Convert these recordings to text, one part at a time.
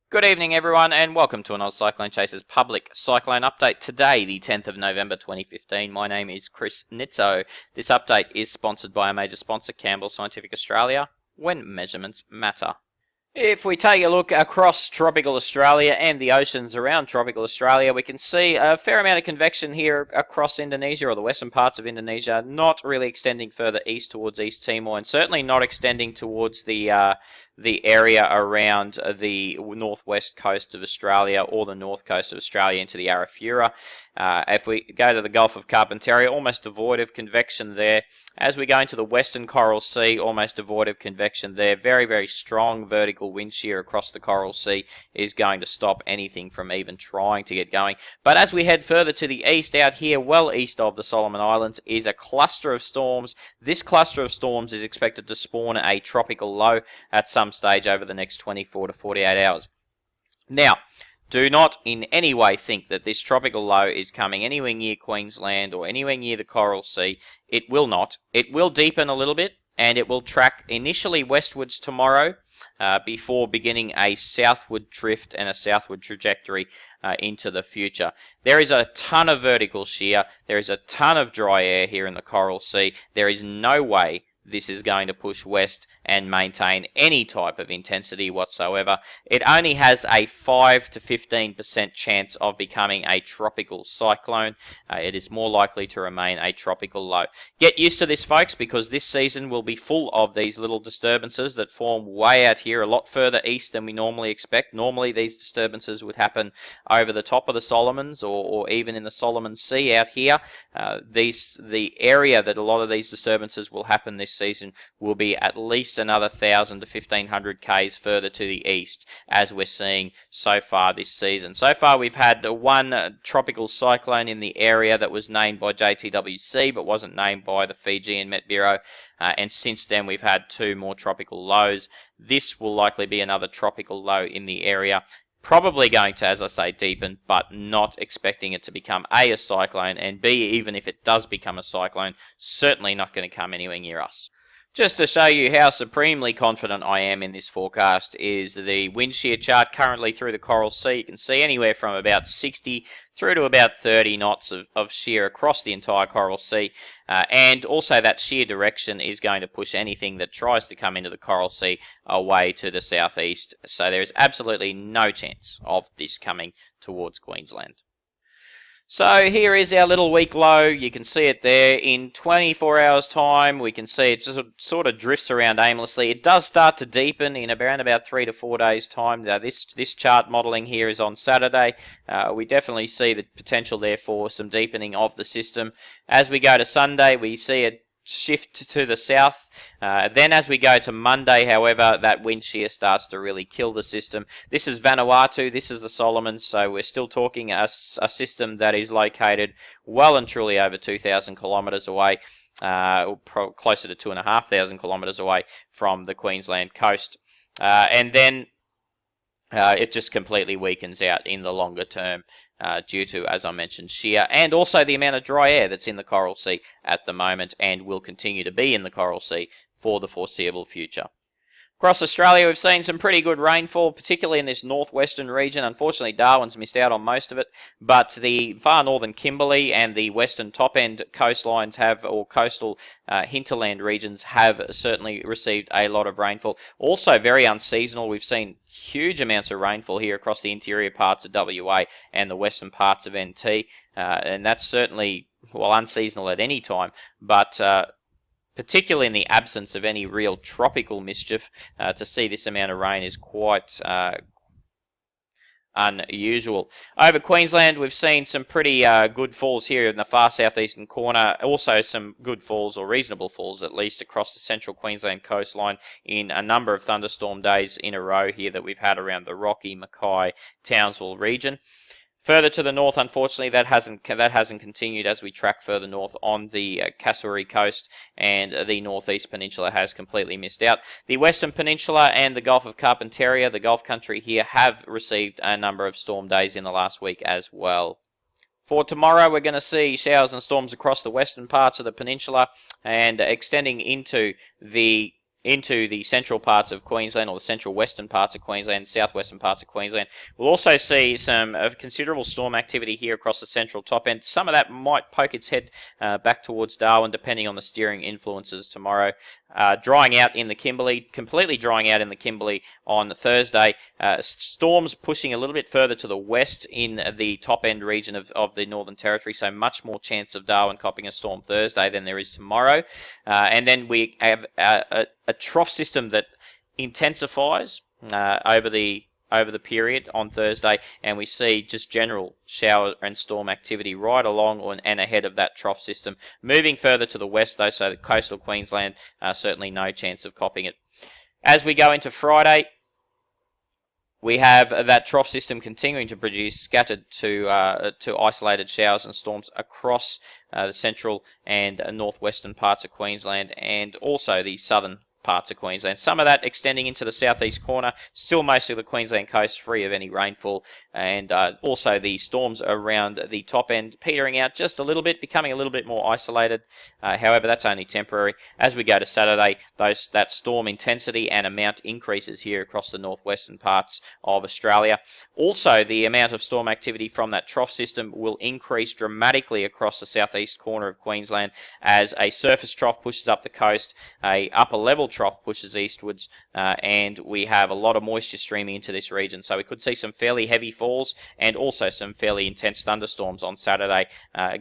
Good evening, everyone, and welcome to an Oz Cyclone Chasers public cyclone update. Today, the 10th of November 2015. My name is Chris Nitzo. This update is sponsored by a major sponsor, Campbell Scientific Australia, when measurements matter. If we take a look across tropical Australia and the oceans around tropical Australia, we can see a fair amount of convection here across Indonesia, or the western parts of Indonesia, not really extending further east towards East Timor, and certainly not extending towards the area around the northwest coast of Australia or the north coast of Australia into the Arafura. If we go to the Gulf of Carpentaria, almost devoid of convection there. As we go into the western Coral Sea, almost devoid of convection there. Very, very strong vertical wind shear across the Coral Sea is going to stop anything from even trying to get going. But as we head further to the east, out here, well east of the Solomon Islands, is a cluster of storms. This cluster of storms is expected to spawn a tropical low at some stage over the next 24 to 48 hours. Now, do not in any way think that this tropical low is coming anywhere near Queensland or anywhere near the Coral Sea. It will not. It will deepen a little bit, and it will track initially westwards tomorrow before beginning a southward drift and a southward trajectory into the future. There is a ton of vertical shear. There is a ton of dry air here in the Coral Sea. There is no way this is going to push west and maintain any type of intensity whatsoever. It only has a 5 to 15% chance of becoming a tropical cyclone. It is more likely to remain a tropical low. Get used to this, folks, because this season will be full of these little disturbances that form way out here, a lot further east than we normally expect. Normally these disturbances would happen over the top of the Solomons or even in the Solomon Sea out here. The area that a lot of these disturbances will happen this season will be at least another 1,000 to 1,500 k's further to the east, as we're seeing so far this season. So far we've had one tropical cyclone in the area that was named by JTWC but wasn't named by the Fijian Met Bureau, and since then we've had two more tropical lows. This will likely be another tropical low in the area. Probably going to, as I say, deepen, but not expecting it to become A, a cyclone, and B, even if it does become a cyclone, certainly not going to come anywhere near us. Just to show you how supremely confident I am in this forecast is the wind shear chart currently through the Coral Sea. You can see anywhere from about 60 through to about 30 knots of shear across the entire Coral Sea. And also that shear direction is going to push anything that tries to come into the Coral Sea away to the southeast. So there is absolutely no chance of this coming towards Queensland. So here is our little weak low. You can see it there. In 24 hours time, we can see it just sort of drifts around aimlessly. It does start to deepen in around about 3 to 4 days time. Now this chart modeling here is on Saturday. We definitely see the potential there for some deepening of the system. As we go to Sunday, we see it shift to the south. Then as we go to Monday, however, that wind shear starts to really kill the system. This is Vanuatu, this is the Solomons, so we're still talking a system that is located well and truly over 2,000 kilometres away, closer to 2,500 kilometres away from the Queensland coast. And then it just completely weakens out in the longer term due to, as I mentioned, shear and also the amount of dry air that's in the Coral Sea at the moment and will continue to be in the Coral Sea for the foreseeable future. Across Australia, we've seen some pretty good rainfall, particularly in this northwestern region. Unfortunately, Darwin's missed out on most of it, but the far northern Kimberley and the western top-end coastlines have, or coastal hinterland regions have certainly received a lot of rainfall. Also very unseasonal. We've seen huge amounts of rainfall here across the interior parts of WA and the western parts of NT, and that's certainly, well, unseasonal at any time, but particularly in the absence of any real tropical mischief, to see this amount of rain is quite unusual. Over Queensland, we've seen some pretty good falls here in the far southeastern corner. Also some good falls, or reasonable falls at least, across the central Queensland coastline in a number of thunderstorm days in a row here that we've had around the Rocky, Mackay, Townsville region. Further to the north, unfortunately, that hasn't continued as we track further north on the Kasuri coast, and the northeast peninsula has completely missed out. The western peninsula and the Gulf of Carpentaria, the Gulf country here, have received a number of storm days in the last week as well. For tomorrow, we're going to see showers and storms across the western parts of the peninsula and extending into the into the central parts of Queensland, or the central western parts of Queensland, southwestern parts of Queensland. We'll also see some considerable storm activity here across the central top end. Some of that might poke its head back towards Darwin, depending on the steering influences tomorrow. Drying out in the Kimberley, completely drying out in the Kimberley on Thursday. Storms pushing a little bit further to the west in the top end region of the Northern Territory, so much more chance of Darwin copping a storm Thursday than there is tomorrow. And then we have a trough system that intensifies over the period on Thursday, and we see just general shower and storm activity right along and ahead of that trough system. Moving further to the west, though, so the coastal Queensland, certainly no chance of copping it. As we go into Friday, we have that trough system continuing to produce scattered to isolated showers and storms across the central and northwestern parts of Queensland, and also the southern parts of Queensland. Some of that extending into the southeast corner, still most of the Queensland coast free of any rainfall, and also the storms around the top end petering out just a little bit, becoming a little bit more isolated. However, that's only temporary. As we go to Saturday, that storm intensity and amount increases here across the northwestern parts of Australia. Also, the amount of storm activity from that trough system will increase dramatically across the southeast corner of Queensland as a surface trough pushes up the coast, a upper level trough pushes eastwards, and we have a lot of moisture streaming into this region. So we could see some fairly heavy falls and also some fairly intense thunderstorms on Saturday,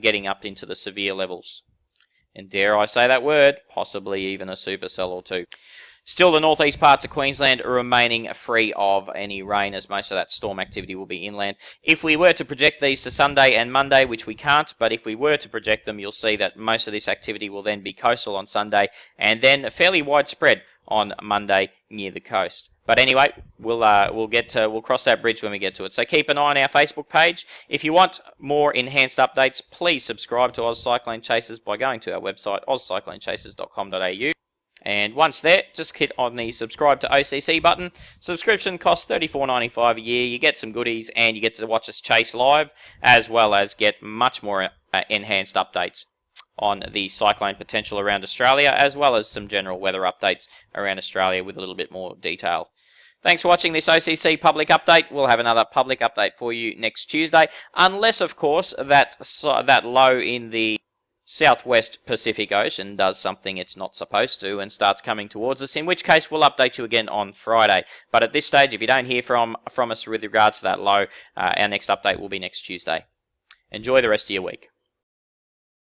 getting up into the severe levels. And dare I say that word, possibly even a supercell or two. Still, the northeast parts of Queensland are remaining free of any rain, as most of that storm activity will be inland. If we were to project these to Sunday and Monday, which we can't, but if we were to project them, you'll see that most of this activity will then be coastal on Sunday, and then fairly widespread on Monday near the coast. But anyway, we'll cross that bridge when we get to it. So keep an eye on our Facebook page. If you want more enhanced updates, please subscribe to Oz Cyclone Chasers by going to our website, ozcyclonechasers.com.au. And once there, just hit on the subscribe to OCC button. Subscription costs $34.95 a year. You get some goodies, and you get to watch us chase live, as well as get much more enhanced updates on the cyclone potential around Australia, as well as some general weather updates around Australia with a little bit more detail. Thanks for watching this OCC public update. We'll have another public update for you next Tuesday, unless, of course, that low in the Southwest Pacific Ocean does something it's not supposed to and starts coming towards us, in which case we'll update you again on Friday. But at this stage, if you don't hear from us with regards to that low, our next update will be next Tuesday. Enjoy the rest of your week.